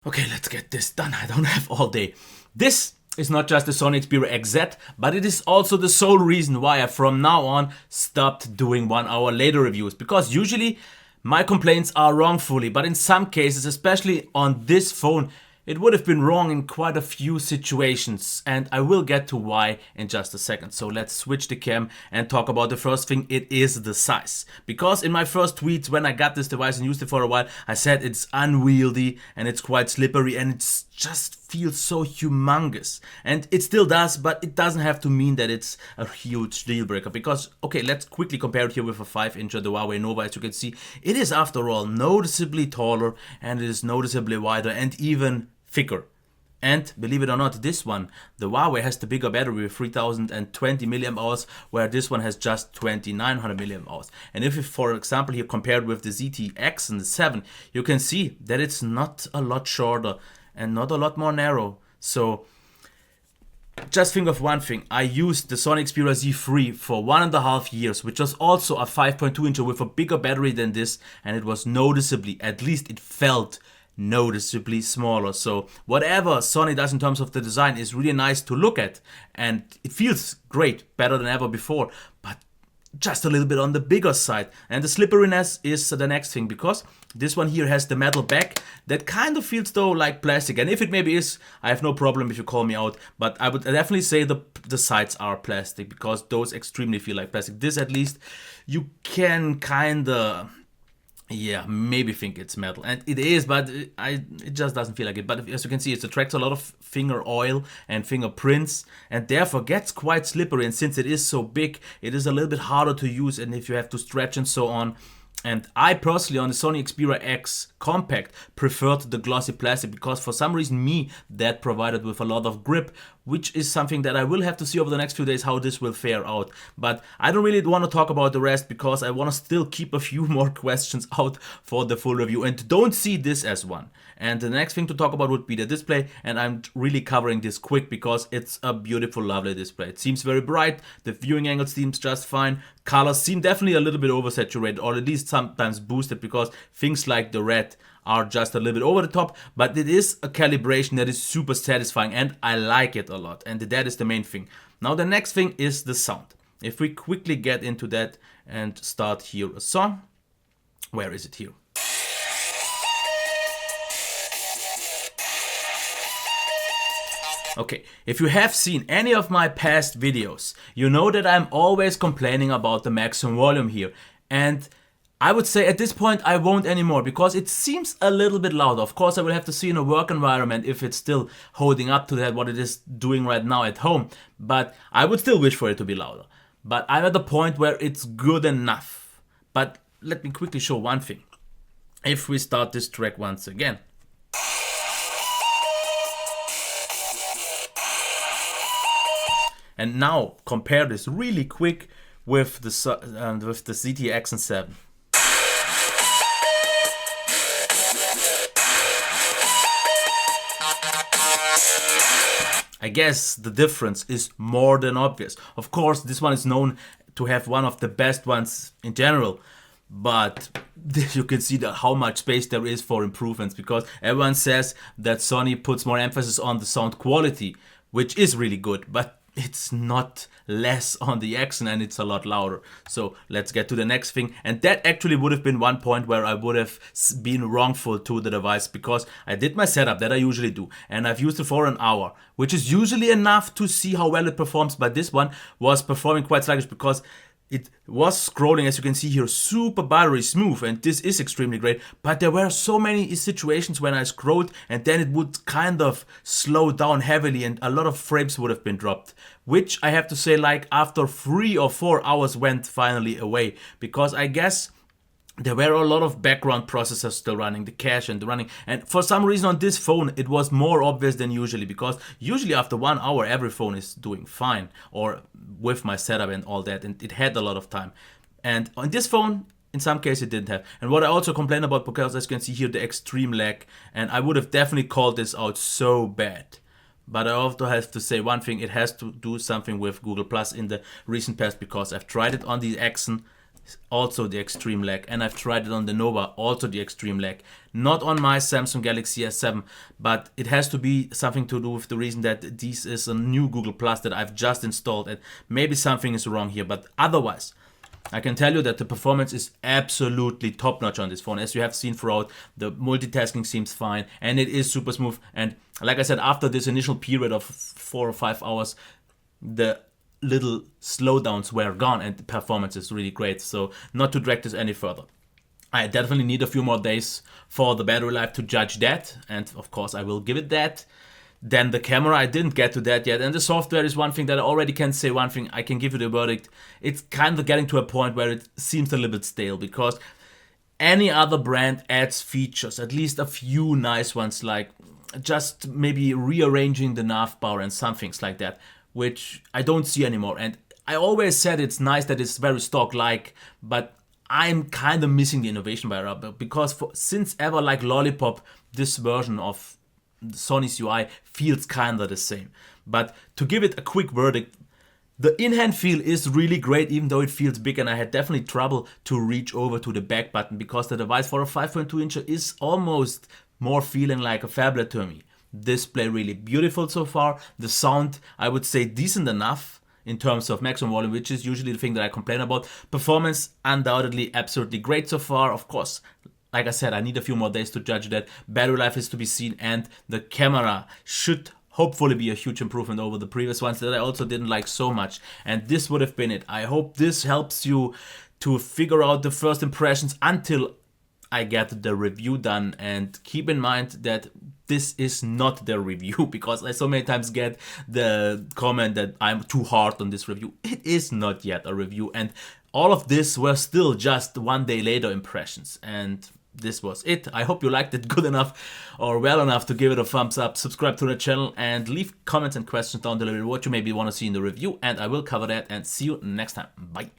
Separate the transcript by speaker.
Speaker 1: Okay, let's get this done. I don't have all day. This is not just the Sony Xperia XZ, but it is also the sole reason why I from now on stopped doing 1 hour later reviews. Because usually my complaints are wrongfully, but in some cases, especially on this phone, it would have been wrong in quite a few situations, and I will get to why in just a second. So let's switch the cam and talk about the first thing. It is the size. Because in my first tweets when I got this device and used it for a while, I said it's unwieldy and it's quite slippery and it just feels so humongous. And it still does, but it doesn't have to mean that it's a huge deal breaker. Because, okay, let's quickly compare it here with a 5-inch, the Huawei Nova. As you can see, it is after all noticeably taller and it is noticeably wider and even thicker. And believe it or not, this one, the Huawei, has the bigger battery with 3020 mAh, where this one has just 2900 mAh. And if you, for example, here compared with the ZTX and the 7, you can see that it's not a lot shorter and not a lot more narrow. So just think of one thing. I used the Sony Xperia Z3 for 1.5 years, which was also a 5.2 inch with a bigger battery than this, and it was noticeably, at least it felt noticeably smaller. So whatever Sony does in terms of the design is really nice to look at, and it feels great, better than ever before, but just a little bit on the bigger side. And the slipperiness is the next thing, because this one here has the metal back that kind of feels though like plastic. And if it maybe is, I have no problem if you call me out, but I would definitely say the sides are plastic, because those extremely feel like plastic. This at least you can kinda, yeah, maybe think it's metal, and it is, but it just doesn't feel like it. But as you can see, it attracts a lot of finger oil and fingerprints, and therefore gets quite slippery. And since it is so big, it is a little bit harder to use, and if you have to stretch and so on. And I personally, on the Sony Xperia X Compact, preferred the glossy plastic, because for some reason that provided with a lot of grip, which is something that I will have to see over the next few days how this will fare out. But I don't really want to talk about the rest, because I want to still keep a few more questions out for the full review, and don't see this as one. And the next thing to talk about would be the display, and I'm really covering this quick because it's a beautiful, lovely display. It seems very bright, the viewing angle seems just fine, colors seem definitely a little bit oversaturated, or at least sometimes boosted, because things like the red are just a little bit over the top, but it is a calibration that is super satisfying, and I like it a lot, and that is the main thing. Now the next thing is the sound. If we quickly get into that and start here a song, where is it here? Okay, if you have seen any of my past videos, you know that I'm always complaining about the maximum volume here, and I would say at this point I won't anymore, because it seems a little bit loud. Of course, I will have to see in a work environment if it's still holding up to that, what it is doing right now at home, but I would still wish for it to be louder. But I'm at the point where it's good enough. But let me quickly show one thing. If we start this track once again, and now compare this really quick with the ZTX and 7. I guess the difference is more than obvious. Of course, this one is known to have one of the best ones in general, but you can see how much space there is for improvements, because everyone says that Sony puts more emphasis on the sound quality, which is really good, but it's not less on the X, and it's a lot louder. So let's get to the next thing, and that actually would have been one point where I would have been wrongful to the device, because I did my setup that I usually do, and I've used it for an hour, which is usually enough to see how well it performs. But this one was performing quite sluggish, because it was scrolling, as you can see here, super buttery smooth, and this is extremely great. But there were so many situations when I scrolled and then it would kind of slow down heavily, and a lot of frames would have been dropped, which I have to say, like after 3 or 4 hours went finally away, because I guess there were a lot of background processors still running, the cache and the running, and for some reason on this phone it was more obvious than usually, because usually after 1 hour every phone is doing fine, or with my setup and all that, and it had a lot of time. And on this phone, in some cases it didn't have. And what I also complain about, because as you can see here, the extreme lag, and I would have definitely called this out so bad. But I also have to say one thing, it has to do something with Google Plus in the recent past, because I've tried it on the Xen, also the extreme lag. And I've tried it on the Nova, also the extreme lag. Not on my Samsung Galaxy S7, but it has to be something to do with the reason that this is a new Google Plus that I've just installed, and maybe something is wrong here. But otherwise, I can tell you that the performance is absolutely top-notch on this phone. As you have seen throughout, the multitasking seems fine, and it is super smooth. And like I said, after this initial period of 4 or 5 hours, the little slowdowns were gone and the performance is really great. So not to drag this any further, I definitely need a few more days for the battery life to judge that, and of course I will give it that. Then the camera, I didn't get to that yet, and the software is one thing that I already can say. One thing I can give you the verdict, it's kind of getting to a point where it seems a little bit stale, because any other brand adds features, at least a few nice ones, like just maybe rearranging the nav bar and some things like that, which I don't see anymore. And I always said it's nice that it's very stock-like, but I'm kind of missing the innovation by Rubber, because since ever, like Lollipop, this version of Sony's UI feels kinda the same. But to give it a quick verdict, the in-hand feel is really great, even though it feels big, and I had definitely trouble to reach over to the back button, because the device for a 5.2 incher is almost more feeling like a phablet to me. Display really beautiful so far. The sound, I would say, decent enough in terms of maximum volume, which is usually the thing that I complain about. Performance, undoubtedly absolutely great so far. Of course, like I said, I need a few more days to judge that. Battery life is to be seen, and the camera should hopefully be a huge improvement over the previous ones that I also didn't like so much. And this would have been it. I hope this helps you to figure out the first impressions until I get the review done. And keep in mind that this is not the review, because I so many times get the comment that I'm too hard on this review. It is not yet a review, and all of this were still just one day later impressions, and this was it. I hope you liked it good enough or well enough to give it a thumbs up, subscribe to the channel, and leave comments and questions down below what you maybe want to see in the review, and I will cover that, and see you next time. Bye.